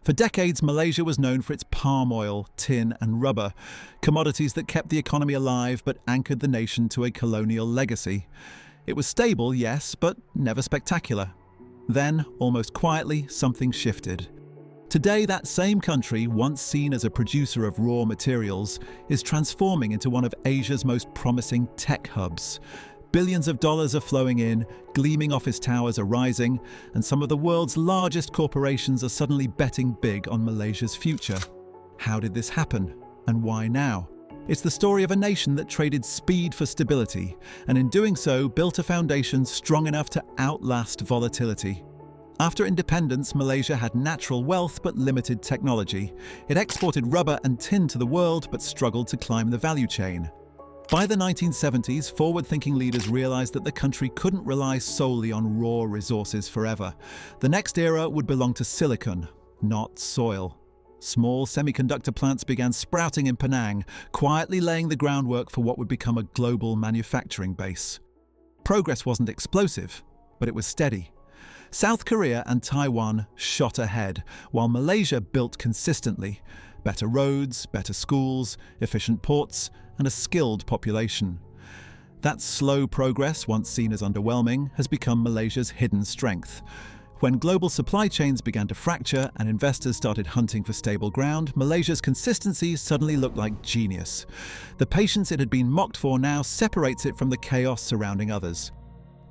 For decades, Malaysia was known for its palm oil, tin and rubber, commodities that kept the economy alive but anchored the nation to a colonial legacy. It was stable, yes, but never spectacular. Then, almost quietly, something shifted. Today, that same country, once seen as a producer of raw materials, is transforming into one of Asia's most promising tech hubs. Billions of dollars are flowing in, gleaming office towers are rising, and some of the world's largest corporations are suddenly betting big on Malaysia's future. How did this happen? And why now? It's the story of a nation that traded speed for stability, and in doing so built a foundation strong enough to outlast volatility. After independence, Malaysia had natural wealth but limited technology. It exported rubber and tin to the world but struggled to climb the value chain. By the 1970s, forward-thinking leaders realized that the country couldn't rely solely on raw resources forever. The next era would belong to silicon, not soil. Small semiconductor plants began sprouting in Penang, quietly laying the groundwork for what would become a global manufacturing base. Progress wasn't explosive, but it was steady. South Korea and Taiwan shot ahead, while Malaysia built consistently. Better roads, better schools, efficient ports, and a skilled population. That slow progress, once seen as underwhelming, has become Malaysia's hidden strength. When global supply chains began to fracture and investors started hunting for stable ground, Malaysia's consistency suddenly looked like genius. The patience it had been mocked for now separates it from the chaos surrounding others.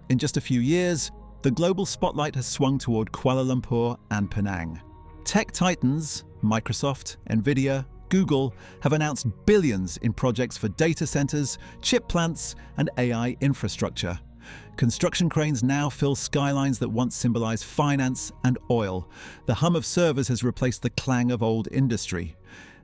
In just a few years, the global spotlight has swung toward Kuala Lumpur and Penang. Tech titans, Microsoft, Nvidia, Google, have announced billions in projects for data centers, chip plants, and AI infrastructure. Construction cranes now fill skylines that once symbolized finance and oil. The hum of servers has replaced the clang of old industry.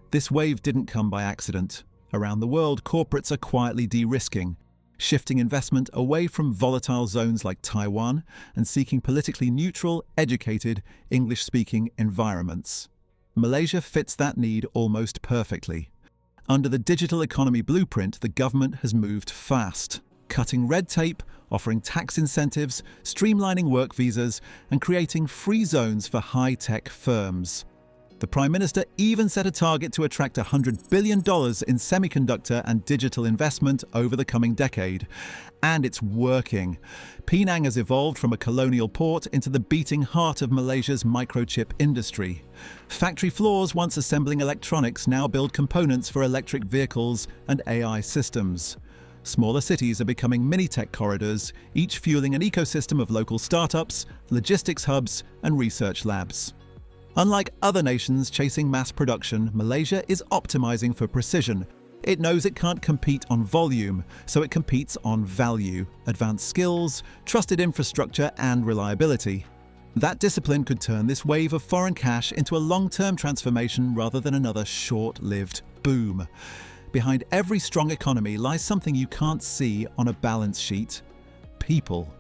This wave didn't come by accident. Around the world, corporates are quietly de-risking, shifting investment away from volatile zones like Taiwan and seeking politically neutral, educated, English-speaking environments. Malaysia fits that need almost perfectly. Under the digital economy blueprint, the government has moved fast, cutting red tape, offering tax incentives, streamlining work visas, and creating free zones for high-tech firms. The Prime Minister even set a target to attract $100 billion in semiconductor and digital investment over the coming decade. And it's working. Penang has evolved from a colonial port into the beating heart of Malaysia's microchip industry. Factory floors once assembling electronics now build components for electric vehicles and AI systems. Smaller cities are becoming mini-tech corridors, each fueling an ecosystem of local startups, logistics hubs, and research labs. Unlike other nations chasing mass production, Malaysia is optimizing for precision. It knows it can't compete on volume, so it competes on value, advanced skills, trusted infrastructure, and reliability. That discipline could turn this wave of foreign cash into a long-term transformation rather than another short-lived boom. Behind every strong economy lies something you can't see on a balance sheet: people.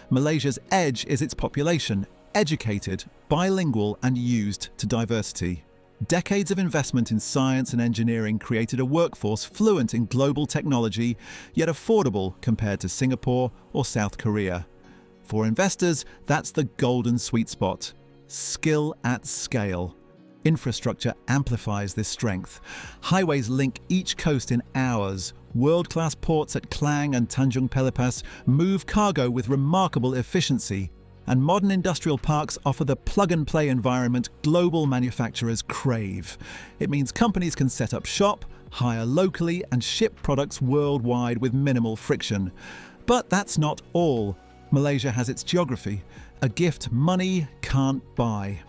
Malaysia's edge is its population, educated, bilingual, and used to diversity. Decades of investment in science and engineering created a workforce fluent in global technology, yet affordable compared to Singapore or South Korea. For investors, that's the golden sweet spot: skill at scale. Infrastructure amplifies this strength. Highways link each coast in hours. World-class ports at Klang and Tanjung Pelepas move cargo with remarkable efficiency. And modern industrial parks offer the plug-and-play environment global manufacturers crave. It means companies can set up shop, hire locally, and ship products worldwide with minimal friction. But that's not all. Malaysia has its geography, a gift money can't buy.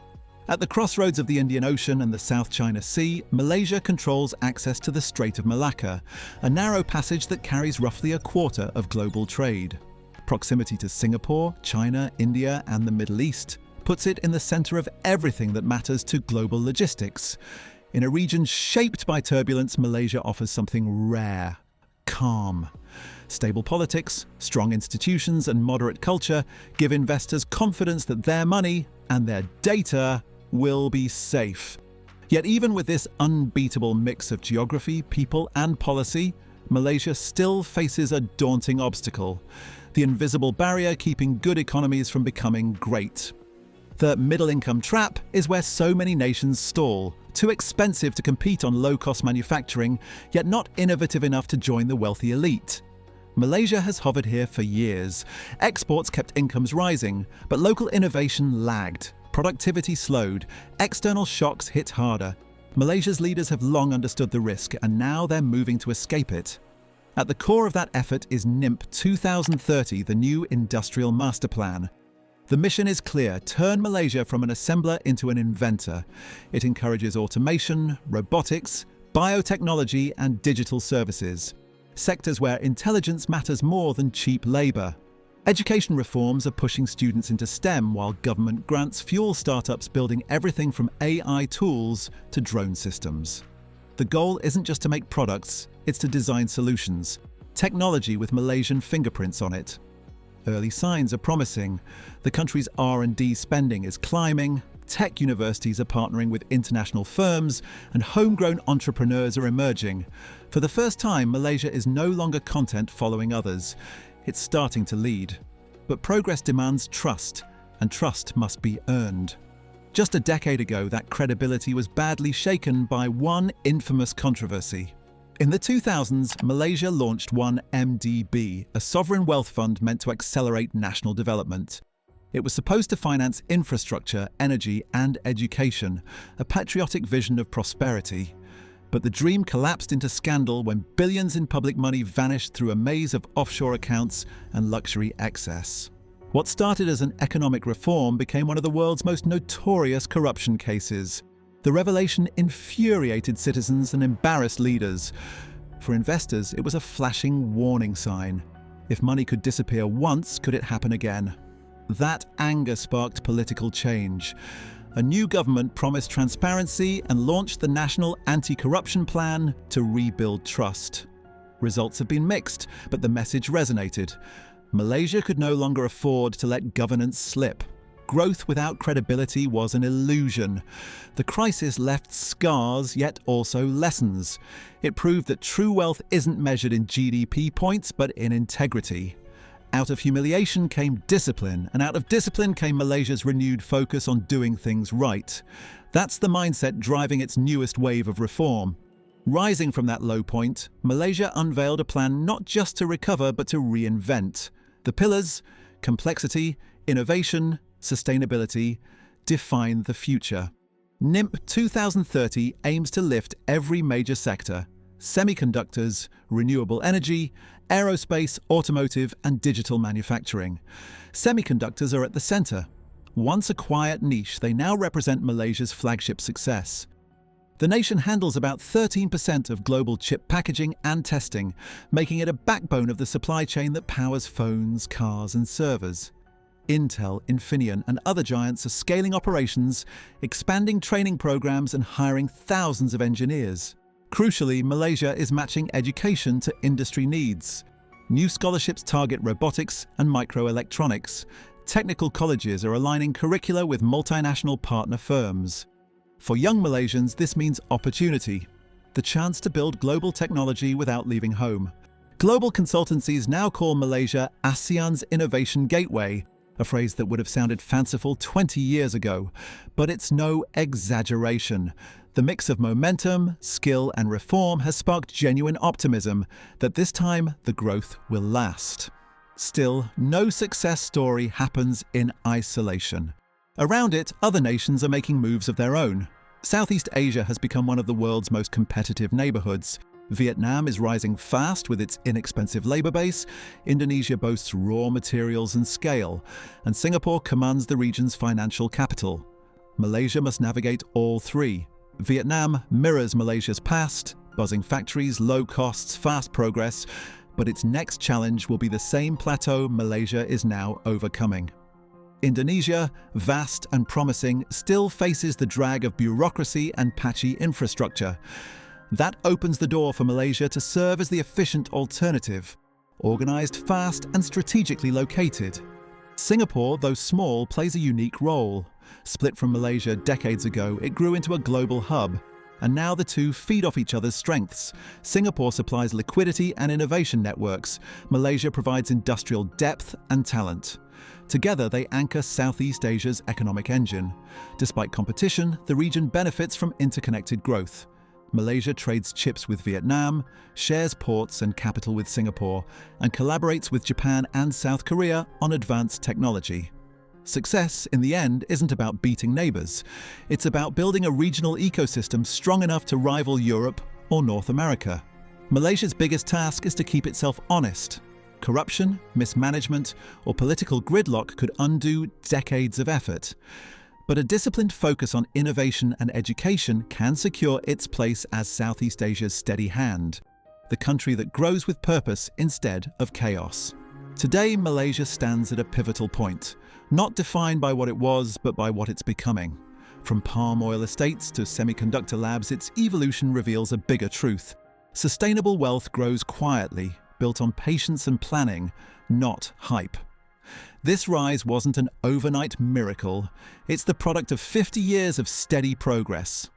At the crossroads of the Indian Ocean and the South China Sea, Malaysia controls access to the Strait of Malacca, a narrow passage that carries roughly a quarter of global trade. Proximity to Singapore, China, India, and the Middle East puts it in the center of everything that matters to global logistics. In a region shaped by turbulence, Malaysia offers something rare: calm. Stable politics, strong institutions, and moderate culture give investors confidence that their money and their data will be safe. Yet even with this unbeatable mix of geography, people, and policy, Malaysia still faces a daunting obstacle: the invisible barrier keeping good economies from becoming great. The middle-income trap is where so many nations stall. Too expensive to compete on low-cost manufacturing, yet not innovative enough to join the wealthy elite. Malaysia has hovered here for years. Exports kept incomes rising, but local innovation lagged. Productivity slowed. External shocks hit harder. Malaysia's leaders have long understood the risk, and now they're moving to escape it. At the core of that effort is NIMP 2030, the new industrial master plan. The mission is clear: turn Malaysia from an assembler into an inventor. It encourages automation, robotics, biotechnology and digital services, sectors where intelligence matters more than cheap labour. Education reforms are pushing students into STEM, while government grants fuel startups building everything from AI tools to drone systems. The goal isn't just to make products, it's to design solutions, technology with Malaysian fingerprints on it. Early signs are promising. The country's R&D spending is climbing, tech universities are partnering with international firms, and homegrown entrepreneurs are emerging. For the first time, Malaysia is no longer content following others. It's starting to lead. But progress demands trust, and trust must be earned. Just a decade ago, that credibility was badly shaken by one infamous controversy. In the 2000s, Malaysia launched 1MDB, a sovereign wealth fund meant to accelerate national development. It was supposed to finance infrastructure, energy and education, a patriotic vision of prosperity. But the dream collapsed into scandal when billions in public money vanished through a maze of offshore accounts and luxury excess. What started as an economic reform became one of the world's most notorious corruption cases. The revelation infuriated citizens and embarrassed leaders. For investors, it was a flashing warning sign. If money could disappear once, could it happen again? That anger sparked political change. A new government promised transparency and launched the National Anti-Corruption Plan to rebuild trust. Results have been mixed, but the message resonated. Malaysia could no longer afford to let governance slip. Growth without credibility was an illusion. The crisis left scars, yet also lessons. It proved that true wealth isn't measured in GDP points, but in integrity. Out of humiliation came discipline, and out of discipline came Malaysia's renewed focus on doing things right. That's the mindset driving its newest wave of reform. Rising from that low point, Malaysia unveiled a plan not just to recover, but to reinvent. The pillars: complexity, innovation, sustainability, define the future. NIMP 2030 aims to lift every major sector: semiconductors, renewable energy, aerospace, automotive and digital manufacturing. Semiconductors are at the centre. Once a quiet niche, they now represent Malaysia's flagship success. The nation handles about 13% of global chip packaging and testing, making it a backbone of the supply chain that powers phones, cars and servers. Intel, Infineon and other giants are scaling operations, expanding training programs and hiring thousands of engineers. Crucially, Malaysia is matching education to industry needs. New scholarships target robotics and microelectronics. Technical colleges are aligning curricula with multinational partner firms. For young Malaysians, this means opportunity, the chance to build global technology without leaving home. Global consultancies now call Malaysia ASEAN's innovation gateway, a phrase that would have sounded fanciful 20 years ago. But it's no exaggeration. The mix of momentum, skill and reform has sparked genuine optimism that this time the growth will last. Still, no success story happens in isolation. Around it, other nations are making moves of their own. Southeast Asia has become one of the world's most competitive neighbourhoods. Vietnam is rising fast with its inexpensive labour base, Indonesia boasts raw materials and scale, and Singapore commands the region's financial capital. Malaysia must navigate all three. Vietnam mirrors Malaysia's past: buzzing factories, low costs, fast progress, but its next challenge will be the same plateau Malaysia is now overcoming. Indonesia, vast and promising, still faces the drag of bureaucracy and patchy infrastructure. That opens the door for Malaysia to serve as the efficient alternative, organised, fast and strategically located. Singapore, though small, plays a unique role. Split from Malaysia decades ago, it grew into a global hub. And now the two feed off each other's strengths. Singapore supplies liquidity and innovation networks. Malaysia provides industrial depth and talent. Together, they anchor Southeast Asia's economic engine. Despite competition, the region benefits from interconnected growth. Malaysia trades chips with Vietnam, shares ports and capital with Singapore, and collaborates with Japan and South Korea on advanced technology. Success, in the end, isn't about beating neighbours. It's about building a regional ecosystem strong enough to rival Europe or North America. Malaysia's biggest task is to keep itself honest. Corruption, mismanagement, or political gridlock could undo decades of effort. But a disciplined focus on innovation and education can secure its place as Southeast Asia's steady hand, the country that grows with purpose instead of chaos. Today, Malaysia stands at a pivotal point, not defined by what it was, but by what it's becoming. From palm oil estates to semiconductor labs, its evolution reveals a bigger truth. Sustainable wealth grows quietly, built on patience and planning, not hype. This rise wasn't an overnight miracle. It's the product of 50 years of steady progress.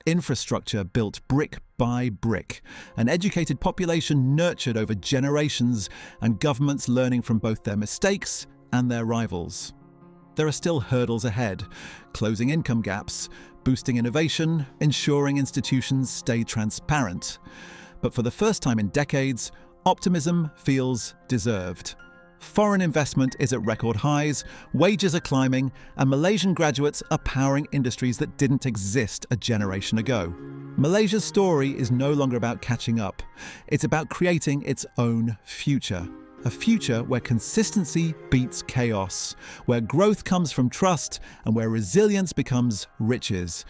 Infrastructure built brick by brick, an educated population nurtured over generations, and governments learning from both their mistakes and their rivals. There are still hurdles ahead, closing income gaps, boosting innovation, ensuring institutions stay transparent. But for the first time in decades, optimism feels deserved. Foreign investment is at record highs, wages are climbing, and Malaysian graduates are powering industries that didn't exist a generation ago. Malaysia's story is no longer about catching up. It's about creating its own future. A future where consistency beats chaos, where growth comes from trust, and where resilience becomes riches.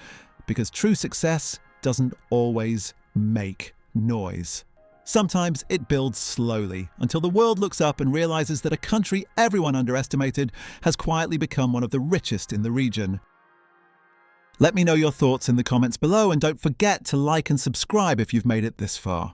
Because true success doesn't always make noise. Sometimes it builds slowly, until the world looks up and realizes that a country everyone underestimated has quietly become one of the richest in the region. Let me know your thoughts in the comments below, and don't forget to like and subscribe if you've made it this far.